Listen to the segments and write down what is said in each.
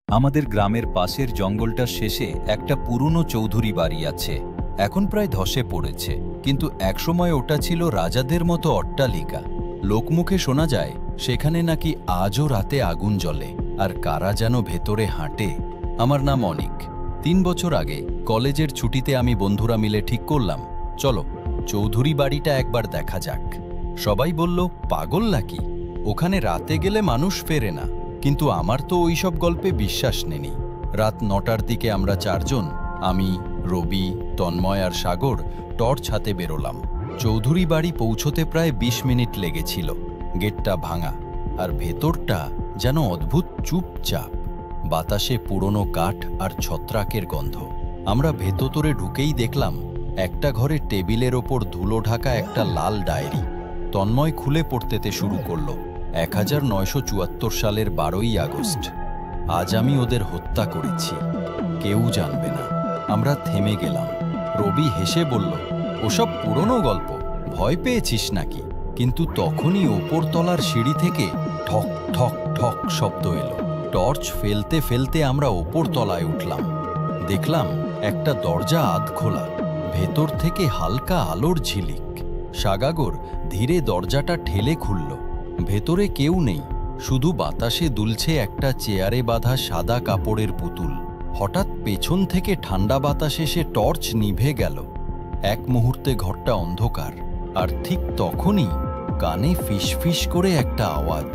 আমাদের গ্রামের পাশের জঙ্গলটার শেষে একটা পুরনো চৌধুরী বাড়ি আছে। এখন প্রায় ধসে পড়েছে, কিন্তু একসময় ওটা ছিল রাজাদের মতো অট্টালিকা। লোকমুখে শোনা যায় সেখানে নাকি আজও রাতে আগুন জ্বলে, আর কারা যেন ভেতরে হাঁটে। আমার নাম অনিক। 3 বছর আগে কলেজের ছুটিতে আমি বন্ধুরা মিলে ঠিক করলাম, চলো চৌধুরী বাড়িটা একবার দেখা যাক। সবাই বলল, পাগল নাকি, ওখানে রাতে গেলে মানুষ ফেরে না। কিন্তু আমার তো ওইসব গল্পে বিশ্বাস নেই। রাত 9টার দিকে আমরা 4 জন, আমি, রবি, তন্ময় আর সাগর, টর্চ হাতে বেরোলাম। চৌধুরী বাড়ি পৌঁছতে প্রায় 20 মিনিট লেগেছিল। গেটটা ভাঙা, আর ভেতরটা যেন অদ্ভুত চুপচাপ। বাতাসে পুরনো কাঠ আর ছত্রাকের গন্ধ। আমরা ভেতরে ঢুকেই দেখলাম একটা ঘরে টেবিলের ওপর ধুলো ঢাকা একটা লাল ডায়েরি। তন্ময় খুলে পড়তে শুরু করলো। 1974 সালের 12ই আগস্ট। আজ আমি ওদের হত্যা করেছি, কেউ জানবে না। আমরা থেমে গেলাম। রবি হেসে বলল, ওসব পুরনো গল্প, ভয় পেয়েছিস নাকি? কিন্তু তখনই ওপরতলার সিঁড়ি থেকে ঠক ঠক ঠক শব্দ এলো। টর্চ ফেলতে ফেলতে আমরা ওপরতলায় উঠলাম। দেখলাম একটা দরজা আধ খোলা, ভেতর থেকে হালকা আলোর ঝিলিক। সাগাগর ধীরে দরজাটা ঠেলে খুলল। ভেতরে কেউ নেই, শুধু বাতাসে দুলছে একটা চেয়ারে বাঁধা সাদা কাপড়ের পুতুল। হঠাৎ পেছন থেকে ঠান্ডা বাতাস এসে টর্চ নিভে গেল। এক মুহূর্তে ঘরটা অন্ধকার, আর ঠিক তখনই কানে ফিসফিস করে একটা আওয়াজ,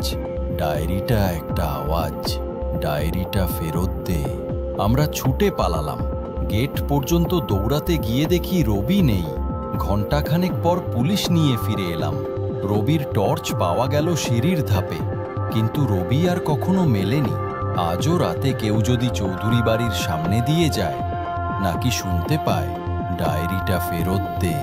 ডায়েরিটা, একটা আওয়াজ, ডায়েরিটা ফেরত দে। আমরা ছুটে পালালাম। গেট পর্যন্ত দৌড়াতে গিয়ে দেখি রবি নেই। ঘণ্টাখানেক পর পুলিশ নিয়ে ফিরে এলাম। রবির টর্চ পাওয়া গেল সিঁড়ির ধাপে, কিন্তু রবি আর কখনো মেলেনি। আজও রাতে কেউ যদি চৌধুরী বাড়ির সামনে দিয়ে যায়, নাকি শুনতে পায়, ডায়েরিটা ফেরত দে।